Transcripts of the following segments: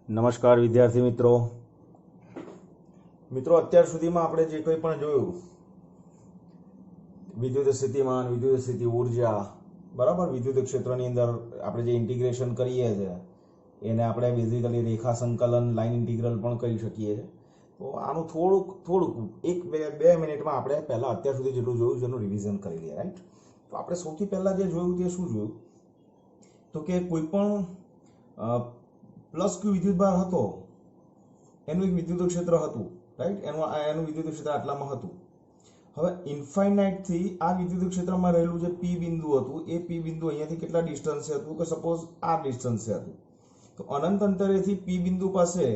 નમસ્કાર વિદ્યાર્થી મિત્રો મિત્રો અત્યાર સુધીમાં આપણે જે કંઈ પણ જોયું વિદ્યુત સ્થિતિમાન વિદ્યુત સ્થિતિ ઉર્જા બરાબર વિદ્યુત ક્ષેત્રની અંદર આપણે જે ઇન્ટિગ્રેશન કરીએ છીએ એને આપણે બેઝિકલી રેખા સંકલન લાઇન ઇન્ટિગ્રલ પણ કહી શકીએ છીએ તો આનું થોડુંક એક બે મિનિટમાં આપણે પહેલાં અત્યાર સુધી જેટલું જોયું છે એનું રિવિઝન કરી લઈએ રાઈટ તો આપણે સૌથી પહેલાં જે જોયું તે શું જોયું તો કે કોઈ પણ પ્લસ ક્યુ વિદ્યુતભાર હતો એનું એક વિદ્યુત ક્ષેત્ર હતું રાઈટ એનું વિદ્યુત ક્ષેત્ર આટલામાં હતું હવે ઇન્ફાઇનાઇટ થી આ વિદ્યુત ક્ષેત્રમાં રહેલું જે પી બિંદુ હતું એ પી બિંદુ અહીંયાથી કેટલા ડિસ્ટન્સે હતું કે સપોઝ આર ડિસ્ટન્સે હતું તો અનંત અંતરેથી પી બિંદુ પાસે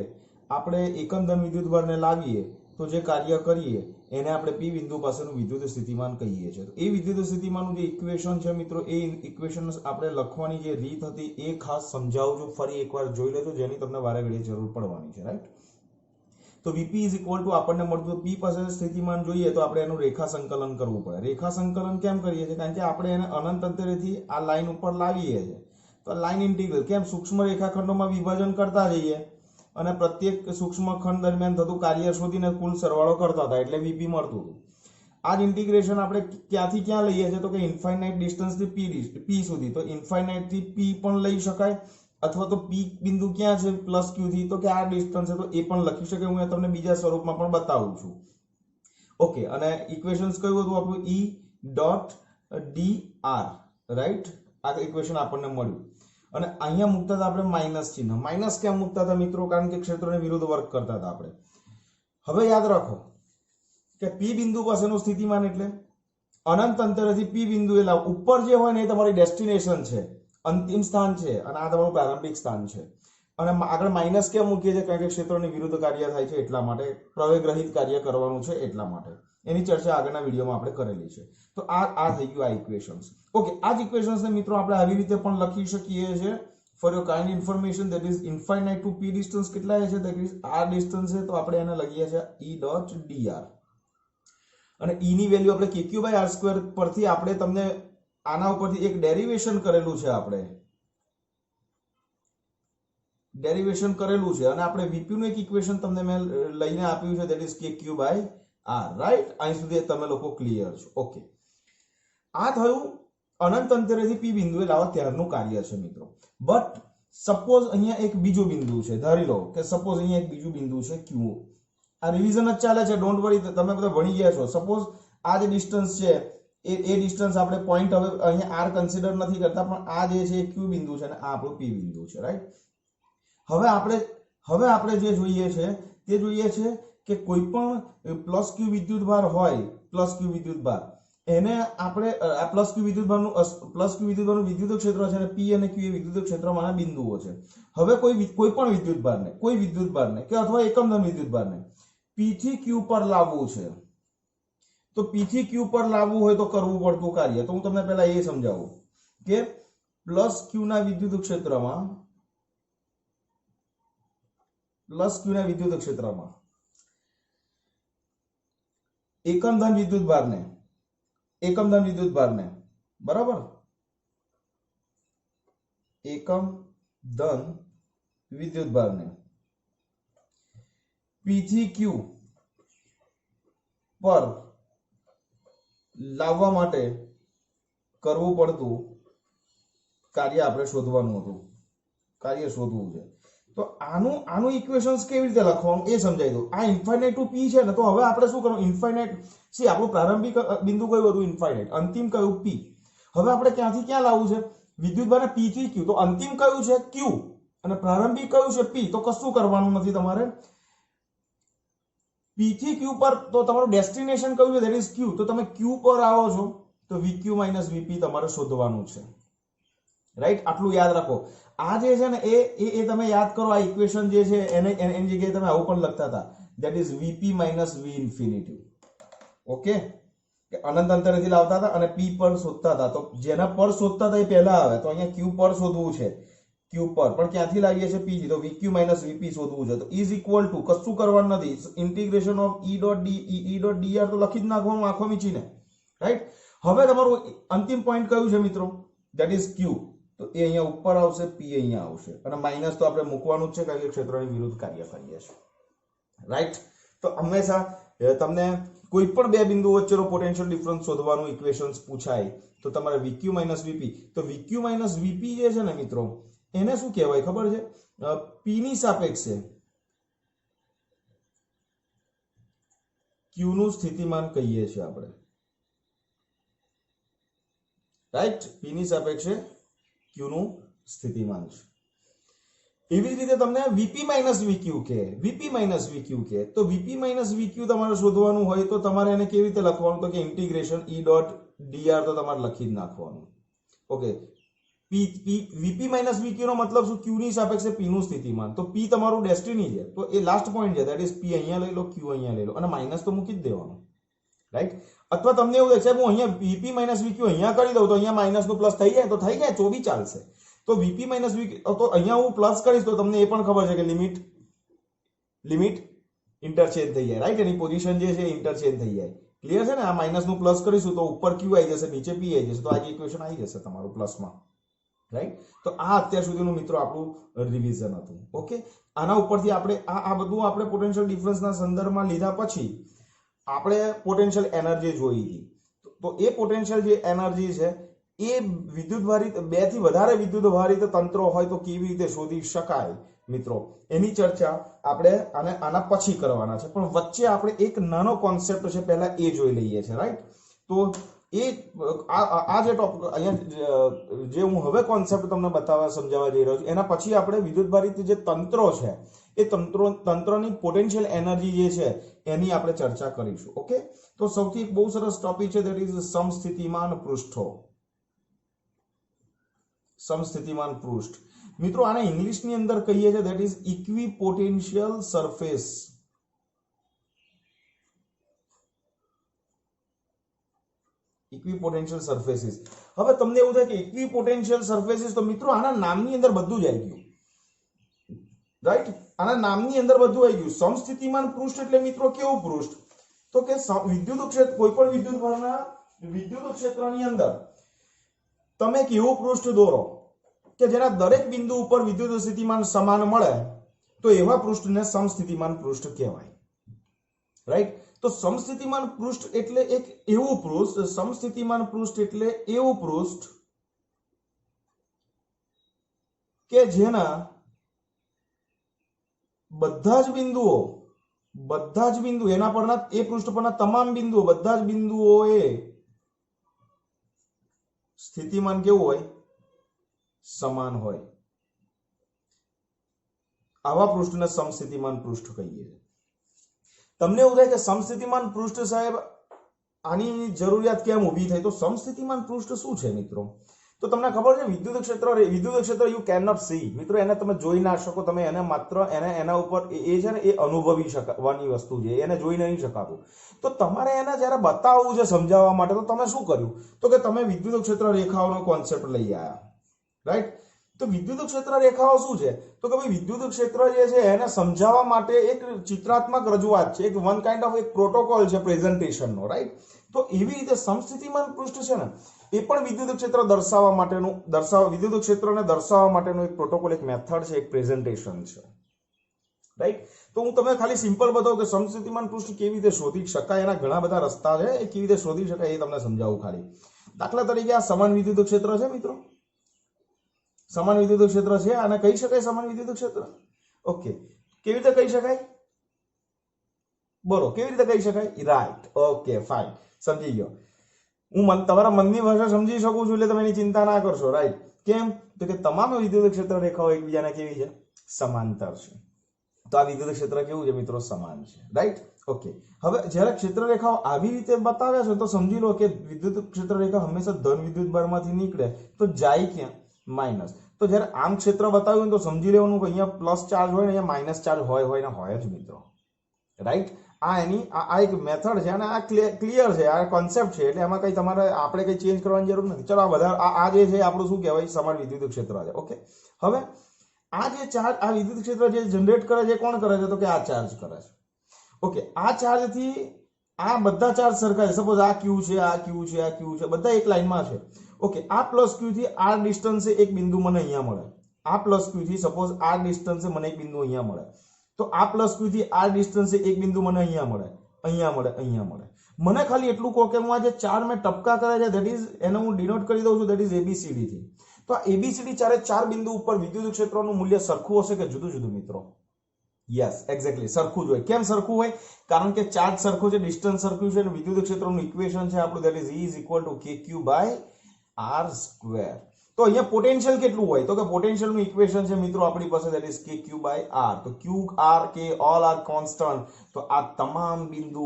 આપણે એકંદન વિદ્યુતભારને લાવીએ તો જે કાર્ય કરીએ એને આપણે પી બિંદુ પાસેનું વિદ્યુત સ્થિતિમાન કહીએ છીએ તો એ વિદ્યુત સ્થિતિમાનનું જે ઇક્વેશન છે મિત્રો એ ઇક્વેશન આપણે લખવાની જે રીત હતી એ ખાસ સમજાવું છું ફરી એકવાર જોઈ લેજો જેની તમને વારે ઘડીએ જરૂર પડવાની છે રાઈટ તો વીપી ઇઝ ઇક્વલ ટુ આપણને મળતું પી પાસે સ્થિતિમાન જોઈએ તો આપણે એનું રેખા સંકલન કરવું પડે રેખા સંકલન કેમ કરીએ છીએ કારણ કે આપણે એને અનંત અંતરેથી આ લાઈન ઉપર લાવીએ છીએ તો લાઈન ઇન્ટિગ્રલ કેમ સૂક્ષ્મ રેખાખંડોમાં વિભાજન કરતા જઈએ અને પ્રત્યેક સૂક્ષ્મ ખંડ દરમિયાન થતું કાર્ય શોધીને કુલ સરવાળો કરતા હતા એટલે વીપી મળતું હતું આ જ ઇન્ટિગ્રેશન આપણે ક્યાંથી ક્યાં લઈએ છીએ તો કે ઇન્ફાઇનાઇટ ડિસ્ટન્સ થી પી સુધી તો ઇન્ફાઇનાઇટ થી પી પણ લઈ શકાય અથવા તો પી બિંદુ ક્યાં છે પ્લસ ક્યુ થી તો કે આ ડિસ્ટન્સ છે તો એ પણ લખી શકે હું તમને બીજા સ્વરૂપમાં પણ બતાવું છું ઓકે અને ઇક્વેશન્સ કયું હતું આપણું ઈ ડોટ ડી આર રાઈટ આ ઇક્વેશન આપણને મળ્યું અને અહીંયા મૂકતા હતા આપણે માઇનસ ચિહ્ન માઇનસ કેમ મૂકતા હતા મિત્રો કારણ કે ક્ષેત્રોને વિરુદ્ધ વર્ક કરતા હતા આપણે હવે યાદ રાખો કે પી બિંદુ પાસેનું સ્થિતિમાન એટલે અનંત અંતરેથી પી બિંદુ એ લાવ ઉપર જે હોય ને એ તમારી ડેસ્ટિનેશન છે અંતિમ સ્થાન છે અને આ તમારું પ્રારંભિક સ્થાન છે અને આગળ માઇનસ કેમ મૂકીએ છીએ કારણ કે ક્ષેત્રોની વિરુદ્ધ કાર્ય થાય છે એટલા માટે પ્રવેગરહિત કાર્ય કરવાનું છે એટલા માટે એની ચર્ચા આગળના વિડીયોમાં આપણે કરેલી છે તો આ થઈ ગયું આ ઇક્વેશન્સ ઓકે આ જ ઇક્વેશન્સ ને મિત્રો આપણે આવી રીતે પણ લખી શકીએ છીએ for your kind information that is infinite to P distance કેટલા છે ધેટ ઇઝ આર ડિસ્ટન્સ છે તો આપણે એને લખીએ છીએ ઈ ડોટ ડીઆર અને ઈ ની વેલ્યુ આપણે કેક્યુ બાય આર સ્ક્વેર પરથી આપણે તમને આના ઉપરથી એક ડેરિવેશન કરેલું છે આપણે ડેરિવેશન કરેલું છે અને આપણે વીપી નું એક ઇક્વેશન તમને મેં લઈને આપ્યું છે that is K Q by R right અહીં સુધી તમે લોકો ક્લિયર છો ઓકે આ થયું અનંત અંતરેથી પી બિંદુએ લાવવા ત્યારનું કાર્ય છે મિત્રો બટ સપોઝ અહીંયા એક બીજું બિંદુ છે ધારી લો કે સપોઝ અહીંયા એક બીજું બિંદુ છે ક્યુ આ રિવિઝન જ ચાલે છે ડોન્ટ વરી તમે બધા ભણી ગયા છો સપોઝ આ જે ડિસ્ટન્સ છે એ ડિસ્ટન્સ આપણે પોઈન્ટ હવે અહીંયા આર કન્સિડર નથી કરતા પણ આ જે છે એ ક્યુ બિંદુ છે અને આ આપણું પી બિંદુ છે રાઈટ હવે આપણે જે જોઈએ છે તે જોઈએ છે કે કોઈ પણ પ્લસ ક્યુ વિદ્યુતભાર હોય પ્લસ ક્યુ વિદ્યુતભાર એને આપણે આ પ્લસ ક્યુ વિદ્યુતભારનું વિદ્યુત ક્ષેત્ર છે અને પી અને ક્યુ એ વિદ્યુત ક્ષેત્રમાંના બિંદુઓ છે હવે કોઈ પણ વિદ્યુતભારને કે અથવા એકમધન વિદ્યુતભારને પી થી ક્યુ પર લાવવું છે તો પી થી ક્યુ પર લાવવું હોય તો કરવું પડતું કાર્ય તો હું તમને પહેલા એ સમજાવું કે પ્લસ ક્યુ ના વિદ્યુત ક્ષેત્રમાં એકમધન વિદ્યુતભારને બરાબર એકમધન વિદ્યુતભારને પી થી ક્યુ પર લાવવા માટે કરવું પડતું કાર્ય આપણે શોધવાનું હતું કાર્ય શોધવું છે તો આનું ઇક્વેશન્સ કેવી રીતે લખવાનું એ સમજાઈ દઉં આ ઇન્ફાઇનાઇટ ટુ પી છે ને તો હવે આપણે શું કરવું ઇન્ફાઇનાઇટ સી આપણું પ્રારંભિક બિંદુ કયું હતું ઇન્ફાઇનાઇટ અંતિમ કયું પી હવે આપણે ક્યાંથી ક્યાં લાવવું છે વિદ્યુતભારને પી થી ક્યુ તો અંતિમ કયું છે ક્યુ અને પ્રારંભિક કયું છે પી તો કશું કરવાનું નથી તમારે પી થી ક્યુ પર તો તમારું ડેસ્ટિનેશન કયું છે ધેટ ઇઝ ક્યુ તો તમે ક્યુ પર આવો છો તો વીક્યુ માઇનસ વીપી તમારે શોધવાનું છે રાઈટ આટલું યાદ રાખો આ જે છે ને એ તમે યાદ કરો આ ઇક્વેશન જે છે એની જગ્યાએ તમે આવું પણ લખતા હતા that is VP minus V infinity okay કે અનંત અંતરેથી લાવતા હતા અને પી પર શોધતા હતા તો જેના પર શોધતા હતા એ પહેલા આવે તો અહીંયા ક્યુ પર શોધવું છે ક્યુ પર પણ ક્યાંથી લાવીએ છીએ પી તો વીક્યુ માઇનસ વીપી શોધવું છે તો ઇઝ ઇક્વલ ટુ કશું કરવાનું નથી integration of E dot DR તો લખી જ નાખવાનું આંખો મીચીને રાઈટ હવે તમારું અંતિમ પોઈન્ટ કયું છે મિત્રો ધેટ ઇઝ ક્યુ તો એ અહીંયા ઉપર આવશે, પી અહીંયા આવશે, અને માઇનસ તો આપણે મૂકવાનું જ છે કારણ કે ક્ષેત્રની વિરુદ્ધ કાર્ય કરીએ છીએ, રાઈટ. તો હંમેશા તમને કોઈ પણ બે બિંદુ વચ્ચેનો પોટેન્શિયલ ડિફરન્સ શોધવાનું ઇક્વેશન્સ પૂછાય તો તમારે VQ માઇનસ VP, તો VQ માઇનસ VP જે છે ને મિત્રો, એને શું કહેવાય ખબર છે? P ની સાપેક્ષે Q નું સ્થિતિમાન કહીએ છીએ આપણે, રાઈટ. P ની સાપેક્ષે Q નું સ્થિતિમાન છે. એવી જ રીતે તમને VP માઇનસ VQ કે VP માઇનસ VQ કે તો VP માઇનસ VQ તમારે શોધવાનું હોય તો તમારે એને કેવી રીતે લખવાનું? તો કે ઇન્ટિગ્રેશન E ડોટ dr તો તમારે લખી જ નાખવાનું. ઓકે, VP માઇનસ VQ નો મતલબ શું? Q ની સાપેક્ષે P નું સ્થિતિમાન. તો P તમારું ડેસ્ટિની છે, તો એ લાસ્ટ પોઈન્ટ છે, ધેટ ઇઝ P અહીંયા લઈ લો, Q અહીંયા લઈ લો, અને માઇનસ તો મૂકી જ દેવાનું, રાઈટ. અથવા તમને એવું લાગે સાહેબ હું અહીંયા VP માઇનસ VQ અહીંયા કરી દઉં તો અહીંયા માઇનસ નું પ્લસ થઈ જાય, તો થઈ જાય, તો બી ચાલશે. તો VP માઇનસ VQ તો અહીંયા હું પ્લસ કરીશ તો તમને એ પણ ખબર છે કે લિમિટ ઇન્ટરચેન્જ થઈ જાય, રાઈટ. એની પોઝિશન જે છે ઇન્ટરચેન્જ થઈ જાય, ક્લિયર છે ને? આ માઇનસ નું પ્લસ કરીશું તો ઉપર Q આવી જશે, નીચે P આવી જશે, તો આ ઇક્વેશન આવી જશે તમારું પ્લસમાં, રાઈટ. તો આ અત્યાર સુધીનું મિત્રો આપણું રિવિઝન હતું. ઓકે, આના ઉપરથી આપણે આ બધું આપણે પોટેન્શિયલ ડિફરન્સના સંદર્ભમાં લીધા પછી આપણે પોટેન્શિયલ એનર્જી જોઈ હતી. તો એ પોટેન્શિયલ જે એનર્જી છે એ વિદ્યુતભારિત, બે થી વધારે વિદ્યુતભારિત તંત્રો હોય તો કેવી રીતે શોધી શકાય મિત્રો, એની ચર્ચા આપણે આના પછી કરવાના છે. પણ વચ્ચે આપણે એક નાનો કોન્સેપ્ટ છે પહેલા એ જોઈ લઈએ છે, રાઈટ. તો એ આ જે ટોપિક અહીંયા જે હું હવે કોન્સેપ્ટ તમને બતાવવા સમજાવવા જઈ રહ્યો છું, એના પછી આપણે વિદ્યુતભારિત જે તંત્રો છે એ તંત્રની પોટેન્શિયલ એનર્જી જે છે એની આપણે ચર્ચા કરીશું. ઓકે, તો સૌથી બહુ સરસ ટોપિક છે, ધેટ ઇઝ સમસ્થિતિમાન પૃષ્ઠો. સમસ્થિતિમાન પૃષ્ઠ મિત્રો, આને ઇંગ્લિશની અંદર કહીએ છીએ that is equipotential surface. Equipotential surfaces. હવે તમને એવું થાય કે ઇક્વિપોટેન્શિયલ સરફેસીસ, તો મિત્રો આના નામની અંદર બધું જ આવી ગયું, રાઈટ. આના નામની અંદર બધું આવી ગયું. સમસ્થિતિમાન પૃષ્ઠ એટલે મિત્રો કેવું પૃષ્ઠ? તો કે વિદ્યુત ક્ષેત્ર, કોઈ પણ વિદ્યુત ક્ષેત્રની અંદર તમે એક એવું પૃષ્ઠ દોરો કે જેના દરેક બિંદુ ઉપર વિદ્યુત સ્થિતિમાન સમાન મળે, તો એવા પૃષ્ઠને સમસ્થિતિમાન પૃષ્ઠ કહેવાય, રાઈટ. તો સમસ્થિતિમાન પૃષ્ઠ એટલે એક એવું પૃષ્ઠ, સમસ્થિતિમાન પૃષ્ઠ એટલે એવું પૃષ્ઠ કે જેના બધા જ બિંદુ એના પરના, એ પૃષ્ઠ પરના તમામ બિંદુઓ, બધા જ બિંદુઓએ સ્થિતિમાન કેવું હોય? સમાન હોય. આવા પૃષ્ઠને સમસ્થિતિમાન પૃષ્ઠ કહીએ છીએ. તમને એવું થાય કે સમસ્થિતિમાન પૃષ્ઠ સાહેબ આની જરૂરિયાત કેમ ઊભી થઈ? તો સમસ્થિતિમાન પૃષ્ઠ શું છે મિત્રો? તો તમને ખબર છે વિદ્યુત ક્ષેત્ર યુ કેન નોટ સી મિત્રો, એને તમે જોઈ ના શકો, તમે એને માત્ર એના ઉપર એ છે ને એ અનુભવી શકવાની વસ્તુ છે, એને જોઈ નહીં શકાતું. તો તમારે એને જ્યારે બતાવવું છે સમજાવવા માટે, તો તમે શું કર્યું? તો કે તમે વિદ્યુત ક્ષેત્ર રેખાઓનો કોન્સેપ્ટ લઈ આવ્યા, રાઈટ. તો વિદ્યુત ક્ષેત્ર રેખાઓ શું છે? તો કે ભાઈ વિદ્યુત ક્ષેત્ર જે છે એને સમજાવવા માટે એક ચિત્રાત્મક રજૂઆત છે, એક વન કાઇન્ડ ઓફ એક પ્રોટોકોલ છે પ્રેઝન્ટેશનનો, રાઈટ. તો એવી રીતે સમસ્થિતિમાન પૃષ્ઠ છે ને એ પણ વિદ્યુત ક્ષેત્ર દર્શાવવા માટેનું, વિદ્યુત ક્ષેત્રને દર્શાવવા માટેનું એક પ્રોટોકોલ, એક મેથડ છે, એક પ્રેઝન્ટેશન છે, રાઈટ. તો હું તમને ખાલી સિમ્પલ બતાવું કે સમસ્થિતિમાન પૃષ્ઠ કેવી રીતે શોધી શકાય, એના ઘણા બધા રસ્તા છે, એ કેવી રીતે શોધી શકાય એ તમને સમજાવું ખાલી. દાખલા તરીકે આ સમાન વિદ્યુત ક્ષેત્ર છે મિત્રો, સમાન વિદ્યુત ક્ષેત્ર છે, આને કહી શકાય સમાન વિદ્યુત ક્ષેત્ર. ઓકે, કેવી રીતે કહી શકાય? બરોબર, કેવી રીતે કહી શકાય? રાઈટ, ઓકે, ફાઇન, સમજી ગયો. હું તમારા મનની ભાષા સમજી શકું છું, એટલે તમે એની ચિંતા ના કરશો, રાઈટ. કેમ? તો કે તમામ વિદ્યુત ક્ષેત્ર રેખાઓ એકબીજાને કેવી છે? સમાંતર છે. તો આ વિદ્યુત ક્ષેત્ર કેવું છે મિત્રો? સમાન છે, રાઈટ. ઓકે, હવે જ્યારે ક્ષેત્ર રેખાઓ આવી રીતે બતાવ્યા છે તો સમજી લો કે વિદ્યુત ક્ષેત્ર રેખા હંમેશા ધન વિદ્યુત ભારમાંથી નીકળે તો જાય ક્યાં? માઇનસ. તો જ્યારે આમ ક્ષેત્ર બતાવ્યું તો સમજી લેવાનું કે અહીંયા પ્લસ ચાર્જ હોય ને અહીંયા માઇનસ ચાર્જ હોય જ મિત્રો, રાઈટ. આ એક મેથડ છે અને આ ક્લિયર છે, આ કોન્સેપ્ટ છે, એટલે એમાં કઈ તમારે આપણે કઈ ચેન્જ કરવાની જરૂર નથી. ચલો આ જે છે આપણું શું કહેવાય? સમાન વિદ્યુત ક્ષેત્ર છે. ઓકે, હવે આ જે ચાર્જ, આ વિદ્યુત ક્ષેત્ર જે જનરેટ કરે છે કોણ કરે છે? તો કે આ ચાર્જ કરે છે. ઓકે, આ ચાર્જથી આ બધા ચાર્જ સરખા છે. સપોઝ આ ક્યુ છે, આ ક્યુ છે, આ ક્યુ છે, બધા એક લાઈનમાં છે. ઓકે, આ પ્લસ ક્યુ થી આ ડિસ્ટન્સે એક બિંદુ મને અહીંયા મળે. આ પ્લસ ક્યુ થી સપોઝ આ ડિસ્ટન્સે મને એક બિંદુ અહીંયા મળે. તો આ પ્લસ ક્યુ થી આ ડિસ્ટન્સે એક બિંદુ મને અહીંયા મળે, અહીંયા મળે, અહીંયા મળે. મને ખાલી એટલું કહો કે હું આ જે ચાર મેં ટપકા કર્યા છે ધેટ ઇઝ એને હું ડિનોટ કરી દઉં છું ધેટ ઇઝ એબીસીડી થી. તો આ એબીસીડી ચાર બિંદુ ઉપર વિદ્યુત ક્ષેત્રનું મૂલ્ય સરખું હશે કે જુદું જુદું મિત્રો? યસ, એક્ઝેક્ટલી સરખું જ હોય. કેમ સરખું હોય? કારણ કે ચાર્જ સરખો છે, ડિસ્ટન્સ સરખું છે અને વિદ્યુત ક્ષેત્રનું ઇક્વેશન છે આપણું that is E is equal to kq by r square. તો અહીંયા પોટેન્શિયલ કેટલું હોય? તો કે પોટેન્શિયલ નું ઇક્વેશન છે મિત્રો આપણી પાસે that is kq by r. તો q r k all are constant. તો આ તમામ બિંદુ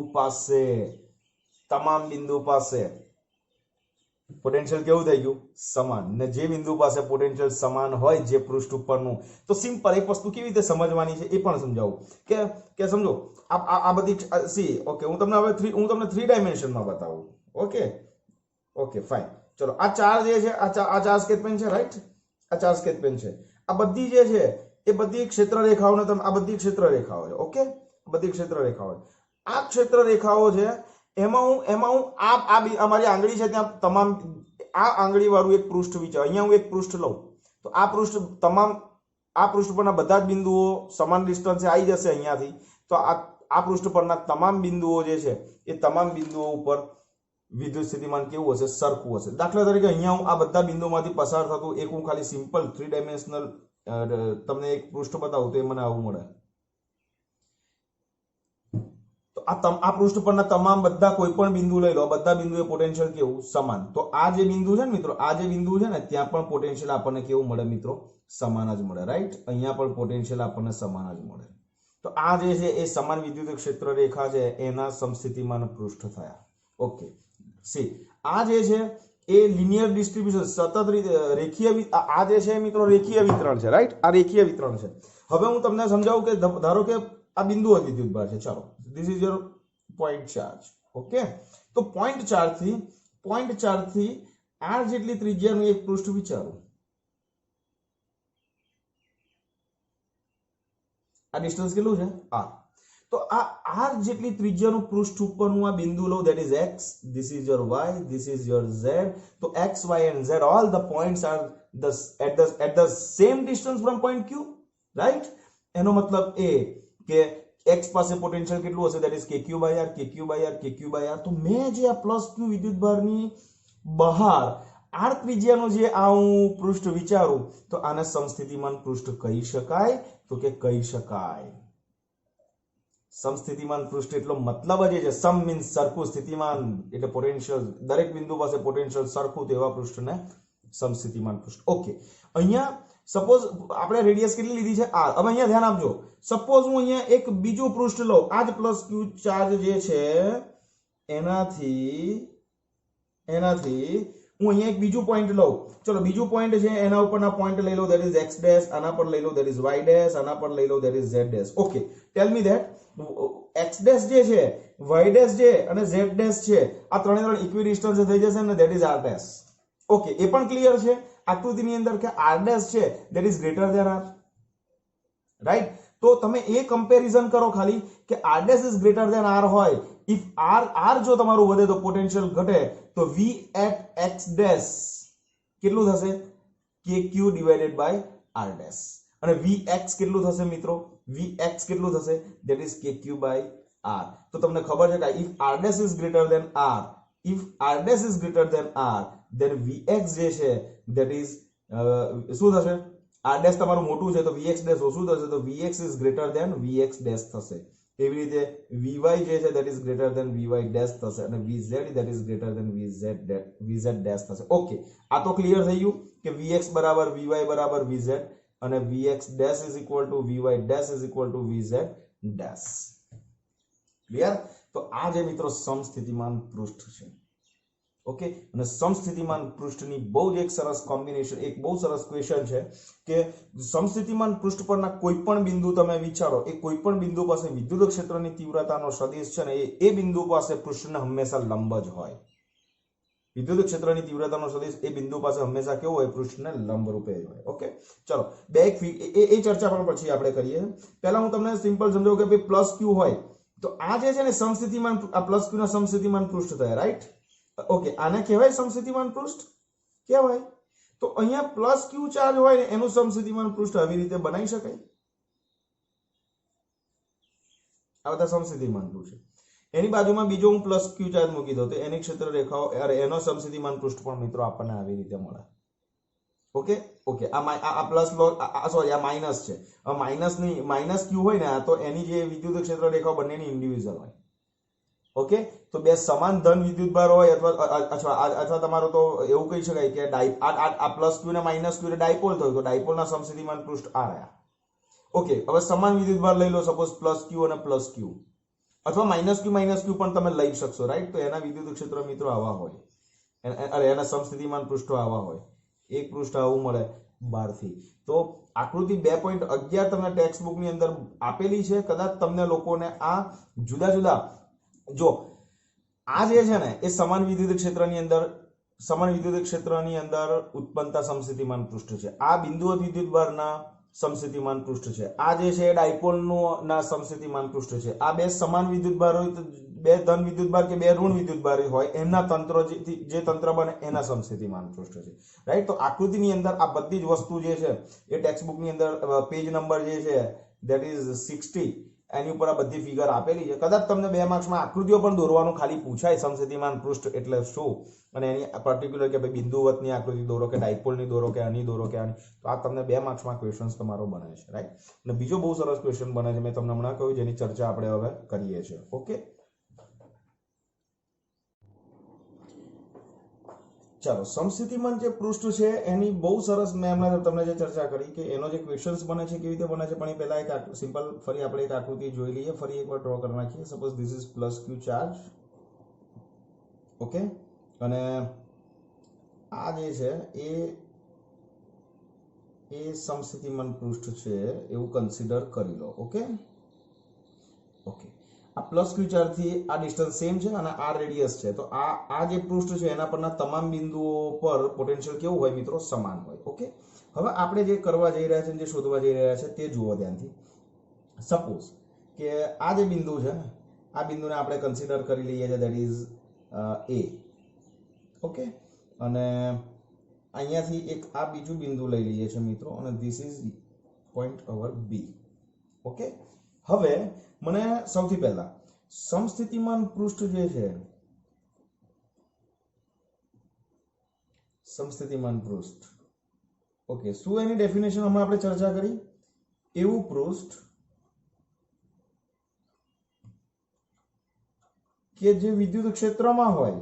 પાસે પોટેન્શિયલ કેવું થઈ ગયું? સમાન. ને જે બિંદુ પાસે પોટેન્શિયલ સમાન હોય જે પૃષ્ઠ ઉપરનું, તો સિમ્પલ એક વસ્તુ કેવી રીતે સમજવાની છે એ પણ સમજાવું કે સમજો આ બધી સી. ઓકે, હું તમને હવે 3 ડાયમેન્શનમાં બતાવું. Okay fine. ચલો આ ચાર જે છે આ ચાર સ્કેચ પેન છે, રાઈટ? આ ચાર સ્કેચ પેન છે. આ બધી જે છે એ બધી ક્ષેત્ર રેખાઓને તમે આ બધી ક્ષેત્ર રેખાઓ છે. ઓકે, બધી ક્ષેત્ર રેખાઓ. આ ક્ષેત્ર રેખાઓ છે એમાં હું અમારી આંગળી છે ત્યાં તમામ આ આંગળી વાળું એક પૃષ્ઠ વિચાર. અહીંયા હું એક પૃષ્ઠ લઉં તો આ પૃષ્ઠ પરના બધા જ બિંદુઓ સમાન ડિસ્ટન્સે આવી જશે અહીંયાથી. તો આ પૃષ્ઠ પરના તમામ બિંદુઓ જે છે એ તમામ બિંદુઓ ઉપર વિદ્યુત સ્થિતિમાન કેવું હશે? સરખું હશે. દાખલા તરીકે અહીંયા હું આ બધા બિંદુઓમાંથી પસાર થતું એક હું ખાલી સિમ્પલ 3 ડાયમેન્શનલ તમને એક પૃષ્ઠ બતાવું તો એ મને આવું મળે. આ પૃષ્ઠ પરના તમામ બધા કોઈ પણ બિંદુ લઈ લો, બધા બિંદુએ પોટેન્શિયલ કેવું? સમાન. તો આ જે બિંદુ છે ને મિત્રો, આ જે બિંદુ છે ને ત્યાં પણ પોટેન્શિયલ આપણને કેવું મળે મિત્રો? સમાન જ મળે, રાઈટ? અહીંયા પણ પોટેન્શિયલ આપણને સમાન જ મળે. તો આ જે છે એ સમાન વિદ્યુત ક્ષેત્ર રેખા છે એના સમસ્થિતિમાન પૃષ્ઠ થયા. ઓકે, સી આ જે છે એ લિનિયર ડિસ્ટ્રીબ્યુશન સતત રેખીય આ જે છે મિત્રો રેખીય વિતરણ છે, રાઈટ? આ રેખીય વિતરણ છે. હવે હું તમને સમજાવું કે ધારો કે આ બિંદુ વિદ્યુત ભાર છે. ચાલો, this is your point charge. Okay, તો પોઈન્ટ ચાર્જ થી r જેટલી ત્રિજ્યાનું એક પૃષ્ઠ વિચારો. આ ડિસ્ટન્સ કેટલું છે? r. તો આ r જેટલી ત્રિજ્યાનું પૃષ્ઠ ઉપરનું આ બિંદુ લો that is x, this is your y, this is your z. તો x, y and z all the points are at the same distance from point q, right? એનો મતલબ એ કે x પાસે પોટેન્શિયલ કેટલું હશે? That is kq by r, kq by r, kq by r. તો મેં જે આ પ્લસ q વિદ્યુત ભારની બહાર r ત્રિજ્યાનું જે આ હું પૃષ્ઠ વિચારું તો આને સમસ્થિતિમાન પૃષ્ઠ કહી શકાય? તો કે કહી શકાય. સમસ્થિતિમાન પૃષ્ઠ એટલો મતલબ જ છે, સમ મીન્સ સરખું, સ્થિતિમાન એટલે પોટેન્શિયલ, દરેક બિંદુ પાસે પોટેન્શિયલ સરખું, તેવા પૃષ્ઠને સમસ્થિતિમાન પૃષ્ઠ. ઓકે, અહીંયા સપોઝ આપણે રેડિયસ કેટલી લીધી છે? r. હવે અહીંયા ધ્યાન આપજો, સપોઝ હું અહીંયા એક બીજું પૃષ્ઠ લઉં, આ જ પ્લસ q ચાર્જ જે છે એનાથી હું અહીંયા એક બીજું પોઈન્ટ લઉં. ચલો, બીજું પોઈન્ટ છે એના ઉપરના પોઈન્ટ લઈ લો ધેટ ઇઝ x ડેશ, આના પર લઈ લો ધેટ ઇઝ y ડેશ, આના પર લઈ લો that is z dash. Okay, tell me that x dash જે છે, y ડેશ જે અને z ડેશ છે, આ ત્રણે ઇક્વી ડિસ્ટન્સ થઈ જશે ને that is r dash. Okay, એ પણ ક્લિયર છે આકૃતિની અંદર કે r ડેશ છે that is greater than r, right? તો તમે એ કમ્પેરિઝન કરો ખાલી કે r dash is greater than r હોય, ઇફ r જો તમારું વધે તો પોટેન્શિયલ ઘટે, તો v at x ડેશ કેટલું થશે? kq divided by r dash. અને vx કેટલું થશે મિત્રો? vx કેટલું થશે? That is kq by r. તો તમને ખબર છે કે if r dash is greater than r, if r dash is greater than r, then vx જે છે ધેટ ઇઝ શું થશે? r ડેશ તમારું મોટું છે તો vx ડેશ ઓછું થશે, તો vx is greater than vx dash થશે. એવી રીતે vy જે છે that is greater than vy dash થશે અને vz that is greater than vz dash થશે. ઓકે, આ તો ક્લિયર થઈ ગયું કે vx બરાબર vy બરાબર vz અને vx dash is equal to vy dash is equal to vz dash. Clear? તો આ જે મિત્રો સમસ્થિતિમાન પૃષ્ઠ છે. ઓકે, અને સમસ્થિતિમાન પૃષ્ઠની બહુ જ એક સરસ કોમ્બિનેશન, એક બહુ સરસ ક્વેશ્ચન છે કે સમસ્થિતિમાન પૃષ્ઠ પરના કોઈ પણ બિંદુ તમે વિચારો, એ કોઈ પણ બિંદુ પાસે વિદ્યુત ક્ષેત્રની તીવ્રતાનો સદિશ છે ને એ બિંદુ પાસે પૃષ્ઠને હંમેશા લંબ જ હોય. વિદ્યુત ક્ષેત્રની તીવ્રતાનો સદિશ એ બિંદુ પાસે હંમેશા કેવો હોય? પૃષ્ઠને લંબ રૂપે હોય. ઓકે, ચલો એ ચર્ચા પણ પછી આપણે કરીએ. પહેલા હું તમને સિમ્પલ સમજાવું કે ભાઈ પ્લસ q હોય તો આ જે છે ને સમસ્થિતિમાન, આ પ્લસ ક્યુ ના સમસ્થિતિમાન પૃષ્ઠ થયા, રાઈટ? ઓકે, આને કહેવાય સમસ્થિતિમાન પૃષ્ઠ કહેવાય. તો અહીંયા પ્લસ ક્યુ ચાર્જ હોય ને એનું સમસ્થિતિમાન પૃષ્ઠ આવી રીતે બનાવી શકાય. આ બધા સમસ્થિતિમાન પૃષ્ઠ. એની બાજુમાં બીજો હું પ્લસ ક્યુ ચાર્જ મૂકી દઉં તો એની ક્ષેત્ર રેખાઓ, એનો સમસ્થિતિમાન પૃષ્ઠ પણ મિત્રો આપણને આવી રીતે મળે. ઓકે ઓકે, આ પ્લસ સોરી આ માઇનસ છે. હવે માઇનસ ક્યુ હોય ને તો એની જે વિદ્યુત ક્ષેત્ર રેખાઓ બંનેની ઇન્ડિવિડ્યુઅલ હોય. ઓકે, તો બે સમાન ધન વિદ્યુતભાર હોય અથવા તમારો તો એવું કહી શકાય કે આ પ્લસ ક્યુ ને માઇનસ ક્યુ ને ડાયપોલ થયું તો ડાયપોલના સમસ્થિતિમાન પૃષ્ઠ આ રહ્યા. ઓકે, હવે સમાન વિદ્યુતભાર લઈ લો, સપોઝ પ્લસ ક્યુ અને પ્લસ ક્યુ, અથવા માઇનસ ક્યુ પણ તમે લઈ શકશો, રાઈટ? તો એના વિદ્યુત ક્ષેત્ર મિત્રો આવા હોય, એના સમસ્થિતિમાન પૃષ્ઠો આવા હોય. એક પૃષ્ઠ આવું મળે 12 થી. તો આકૃતિ 2.11 તમને ટેક્સ્ટ બુક ની અંદર આપેલી છે. કદાચ તમને લોકોને આ જુદા જુદા જો આ જે છે ને એ સમાન વિદ્યુત ક્ષેત્રની અંદર ઉત્પન્નતા સમસ્થિતિમાન પૃષ્ઠ છે. આ બિંદુવત વિદ્યુતભારના સમસ્થિતિમાન પૃષ્ઠ છે. આ જે છે ડાયપોલનું ના સમસ્થિતિમાન પૃષ્ઠ છે. આ બે સમાન વિદ્યુતભાર હોય તો બે ધન વિદ્યુતભાર કે બે ઋણ વિદ્યુતભાર હોય એમના તંત્રો જે તંત્ર બને એના સમસ્થિતિમાન પૃષ્ઠ છે, રાઈટ? તો આકૃતિની અંદર આ બધી જ વસ્તુ જે છે એ ટેક્સ્ટ બુકની અંદર પેજ નંબર જે છે ધેટ ઇઝ 60 એની ઉપર આ બધી ફિગર આપેલી છે. કદાચ તમને 2 માર્ક્સમાં આકૃતિઓ પણ દોરવાનું ખાલી પૂછાય, સમસ્થિતિમાન પૃષ્ઠ એટલે શું અને એની પર્ટિક્યુલર કે ભાઈ બિંદુવતની આકૃતિ દોરો કે ડાયપોલની દોરો કે આની દોરો કે આની, તો આ તમને 2 માર્ક્સમાં ક્વેશ્ચન્સ તમારો બને છે, રાઈટ? અને બીજો બહુ સરસ ક્વેશ્ચન બને છે, મેં તમને હમણાં કહ્યું, જેની ચર્ચા આપણે હવે કરીએ છીએ. ઓકે, ચાલો, સમસ્થિતિમાન જે પૃષ્ઠ છે એની બહુ સરસ મેં હમણાં તમને જે ચર્ચા કરી કે એનો જે ક્વેશ્ચન્સ બને છે કેવી રીતે બને છે, પણ એ પહેલા એક સિમ્પલ ફરી આપણે એક આકૃતિ જોઈ લઈએ, ફરી એકવાર ડ્રો કરી નાખીએ. Suppose this is plus Q charge. Okay, અને આ જે છે એ સમસ્થિતિમાન પૃષ્ઠ છે એવું કન્સિડર કરી લો. ઓકે ઓકે, આ પ્લસ ક્યુ ચાર્જ થી આ ડિસ્ટન્સ સેમ છે અને આ રેડિયસ છે. તો આ જે પૃષ્ઠ છે એના પરના તમામ બિંદુઓ પર પોટેન્શિયલ કેવું હોય મિત્રો? સમાન હોય. ઓકે, હવે આપણે જે કરવા જઈ રહ્યા છે, જે શોધવા જઈ રહ્યા છે તે જુઓ ધ્યાનથી. સપોઝ કે આ જે બિંદુ છે, આ બિંદુને આપણે કન્સિડર કરી લઈએ છીએ, ધેટ ઇઝ એ. ઓકે, અને અહીંયાથી એક આ બીજું બિંદુ લઈ લઈએ છીએ મિત્રો, અને this is point our B. Okay, હવે મને સૌથી પહેલા સમસ્થિતિમાન પૃષ્ઠ જે છે, સમસ્થિતિમાન પૃષ્ઠ, ઓકે, શું એની ડેફિનેશન હમણાં આપણે ચર્ચા કરી? એવું પૃષ્ઠ કે જે વિદ્યુત ક્ષેત્રમાં હોય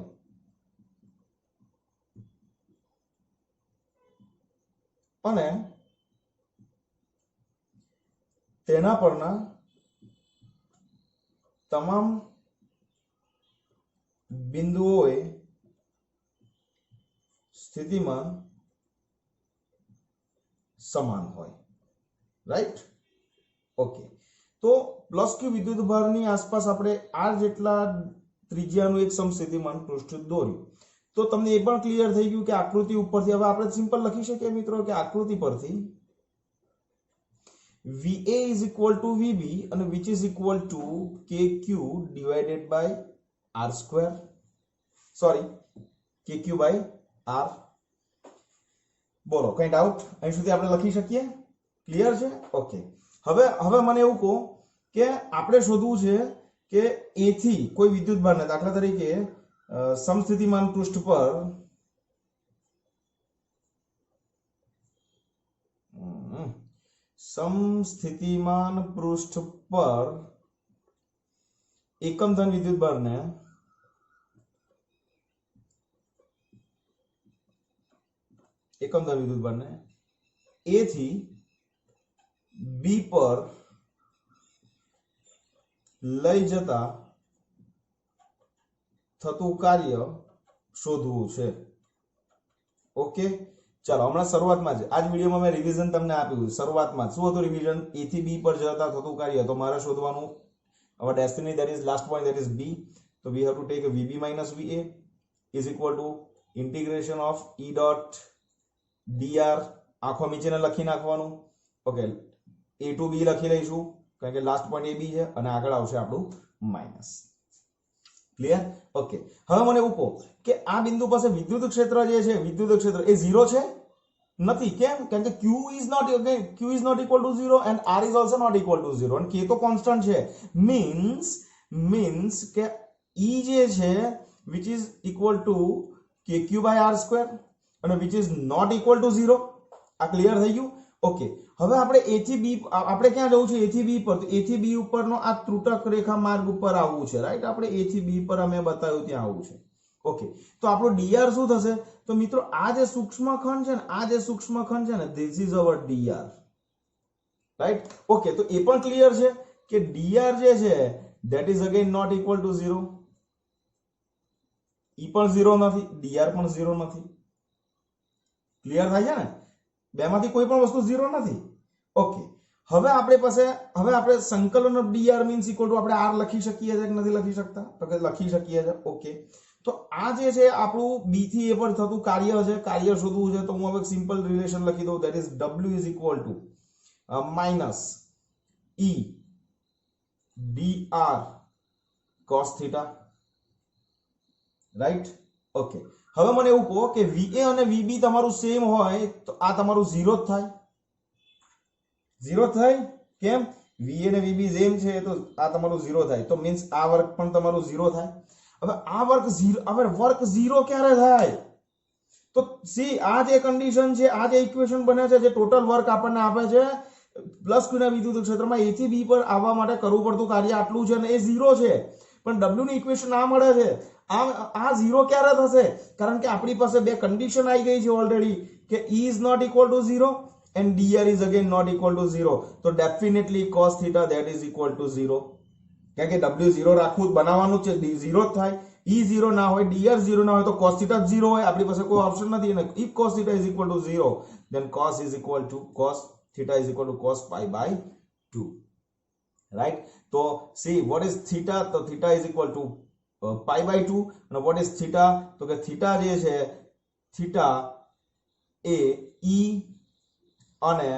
અને તેના પરના તમામ બિંદુઓએ સ્થિતિમાન સમાન હોય, રાઈટ? ઓકે, તો પ્લસ ક્યુ વિદ્યુતભારની આસપાસ આપણે આર જેટલા ત્રિજ્યાનું એક સમસ્થિતિમાન પૃષ્ઠ દોર્યું. તો તમને એ પણ ક્લિયર થઈ ગયું કે આકૃતિ ઉપરથી હવે આપણે સિમ્પલ લખી શકીએ મિત્રો કે આકૃતિ પરથી VA is equal to VB and which is equal to KQ divided by R square. Sorry, KQ by R. બોલો, કઈ ડાઉટ? અહીં સુધી આપણે લખી શકીએ? ક્લિયર છે? ઓકે, હવે મને એવું કહો કે આપણે શોધવું છે કે A થી કોઈ વિદ્યુતભારને, દાખલા તરીકે સમસ્થિતિમાન પૃષ્ઠ પર સમસ્થિતિમાન પૃષ્ઠ પર એકમ ધન વિદ્યુતભારને A થી B પર લઈ જતા થતું કાર્ય શોધવું છે. ઓકે, ચાલો, હમણાં શરૂઆતમાં જ આ જ વિડીયોમાં મેં રિવિઝન તમને આપ્યું. શરૂઆતમાં શું હતું રિવિઝન? A થી B પર જતા થતું કાર્ય. તો મારે શોધવાનું our destiny, that is last point, that is B. So we have to take VB minus VA is equal to integration of E dot dr. આખો નીચેને લખી નાખવાનું. ઓકે, A to B લખી લઈશું કારણ કે લાસ્ટ પોઈન્ટ AB છે અને આગળ આવશે આપણું માઇનસ. ક્લિયર? ઓકે. હવે મને એવું કહો કે આ બિંદુ પાસે વિદ્યુત ક્ષેત્ર જે છે, વિદ્યુત ક્ષેત્ર એ 0 છે? નથી. કેમ? કારણ કે q is not equal to 0 and r is also not equal to 0 અને k તો કોન્સ્ટન્ટ છે. મીન્સ કે E જે છે which is equal to kq by r square અને which is not equal to 0. આ ક્લિયર થઈ ગયું? ઓકે. હવે આપણે a થી b, આપણે ક્યાં જવું છે? a થી b પર. તો a થી b ઉપરનો આ ત્રુટક રેખા માર્ગ ઉપર આવવું છે, રાઈટ? આપણે a થી b પર અમે બતાવ્યું ત્યાં આવવું છે. ઓકે. તો આપણો dr શું થશે? તો મિત્રો આ જે સૂક્ષ્મખંડ છે ને, આ જે સૂક્ષ્મખંડ છે ને, this is our dr, right? Okay. તો એ પણ ક્લિયર છે કે dr જે છે that is again not equal to 0. E પણ 0 નથી, dr પણ 0 નથી. ક્લિયર થાય છે ને? બેમાંથી કોઈ પણ વસ્તુ 0 નથી. ઓકે. હવે આપણે સંકલન of dr means equal to આપણે r લખી શકીએ છે કે નથી લખી શકતા? તો કે લખી શકીએ છે. ઓકે. તો આ જે છે આપણું b થી a પર થતું કાર્ય છે, કાર્ય શોધવું છે. તો હું હવે સિમ્પલ રિલેશન લખી દઉં, that is w is equal to minus e dr cos theta, right? Okay. હવે મને એવું કહો કે VA અને VB તમારું સેમ હોય તો આ તમારું 0 જ થાય. 0 થાય. કેમ? VA અને VB સેમ છે તો આ તમારું 0 થાય. તો મીન્સ આ વર્ક પણ તમારું 0 થાય. હવે આ વર્ક 0 ક્યારે થાય? તો સી આ જે કન્ડિશન છે, આ જે ઇક્વેશન બને છે, જે ટોટલ વર્ક આપણને આપે છે પ્લસ q ના વિદ્યુત ક્ષેત્રમાં a થી b પર આવવા માટે કરવું પડતું કાર્ય આટલું છે અને એ 0 છે. પણ w ની ઇક્વેશન આ મળે છે. આ 0 ક્યારે થશે? કારણ કે આપણી પાસે બે કન્ડિશન આવી ગઈ છે ઓલરેડી કે E is not equal to 0 and dr is again not equal to 0. તો definitely cos theta that is equal to 0. કારણ કે w 0 રાખવું બનાવવાનું છે, 0 જ થાય. E 0 ના હોય, dr 0 ના હોય તો cos theta 0 હોય. આપણી પાસે કોઈ ઓપ્શન નથી. અને if cos theta is equal to 0 then cos theta is equal to cos pi by 2, right? તો see what is theta? તો theta is equal to pi by 2. અને what is theta? તો કે theta જે છે, theta એ E અને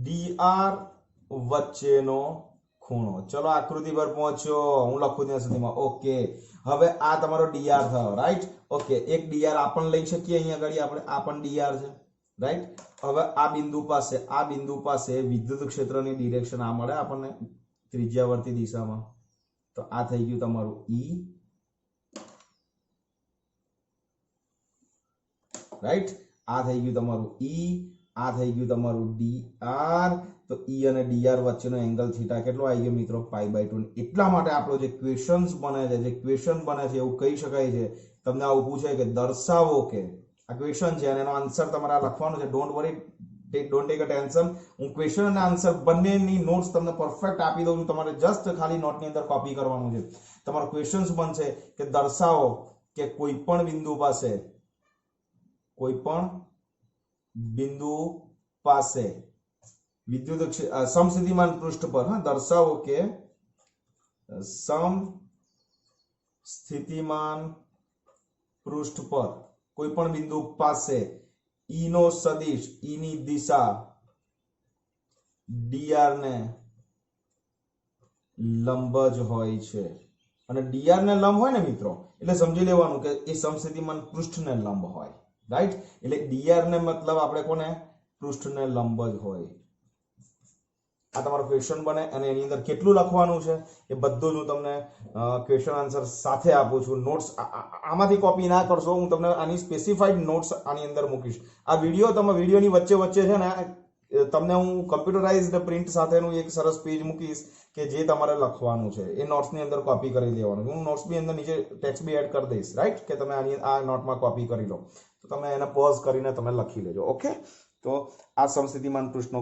dr વચ્ચેનો ખૂણો. ચલો આકૃતિ પર પહોંચ્યો, હું લખું ત્યાં સુધીમાં. ઓકે. હવે આ તમારો dr થયો, રાઈટ? ઓકે. એક dr આ પણ લઈ શકીએ, અહીંયા આગળ આપણે આ પણ dr છે, રાઈટ? હવે આ બિંદુ પાસે વિદ્યુત ક્ષેત્રની ડિરેક્શન આ મળે આપણને ત્રિજ્યાવર્તી દિશામાં. તો આ થઈ ગયું તમારું E, રાઈટ? આ થઈ ગયું તમારું E, આ થઈ ગયું તમારું dr. તો E અને dr વચ્ચેનો એંગલ થીટા કેટલો આવી ગયો મિત્રો? Pi by 2. એટલા માટે આપણો જે ક્વેશ્ચન બને છે એવું કહી શકાય છે. તમને આવું પૂછે કે દર્શાવો કે આ ક્વેશ્ચન છે અને એનો આન્સર તમારે લખવાનો છે. Don't worry, don't take a tension. હું ક્વેશ્ચન અને આન્સર બંનેની નોટ્સ તમને પરફેક્ટ આપી દઉં છું. તમારે જસ્ટ ખાલી નોટની અંદર કોપી કરવાનું છે. તમારો ક્વેશ્ચન બનશે કે દર્શાવો કે કોઈ પણ બિંદુ પાસે વિદ્યુત સમસ્થિતિમાન પૃષ્ઠ પર, દર્શાવો કે સમસ્થિતિમાન પૃષ્ઠ પર કોઈ પણ બિંદુ પાસે E નો સદિશ, E ની દિશા dr ને લંબ જ હોય છે. અને dr ને લંબ હોય ને મિત્રો, એટલે સમજી લેવાનું કે એ સમસ્થિતિમાન પૃષ્ઠને લંબ હોય, રાઈટ? એટલે dr ને મતલબ આપણે કોને? પૃષ્ઠને લંબ જ હોય. આ તમારો ક્વેશ્ચન બને અને એની અંદર કેટલું લખવાનું છે એ બધું જ હું તમને ક્વેશ્ચન આન્સર સાથે આપું છું. નોટ્સ આમાંથી કોપી ના કરશો, હું તમને આની સ્પેસિફાઈડ નોટ્સ આની અંદર મૂકીશ. આ વિડીયોની વચ્ચે છે ને તમને હું કમ્પ્યુટરાઇઝ્ડ પ્રિન્ટ સાથેનું એક સરસ પેજ મૂકીશ કે જે તમારે લખવાનું છે. એ નોટ્સની અંદર કોપી કરી લેવાનું. હું નોટ્સની અંદર નીચે ટેક્સ્ટ બી એડ કરી દઈશ, રાઈટ? કે તમે આ નોટમાં કોપી કરી લો તો તમે એને પોઝ કરીને તમે લખી લેજો. ઓકે. તો આ સમસ્થિતિમાન પૃષ્ઠનો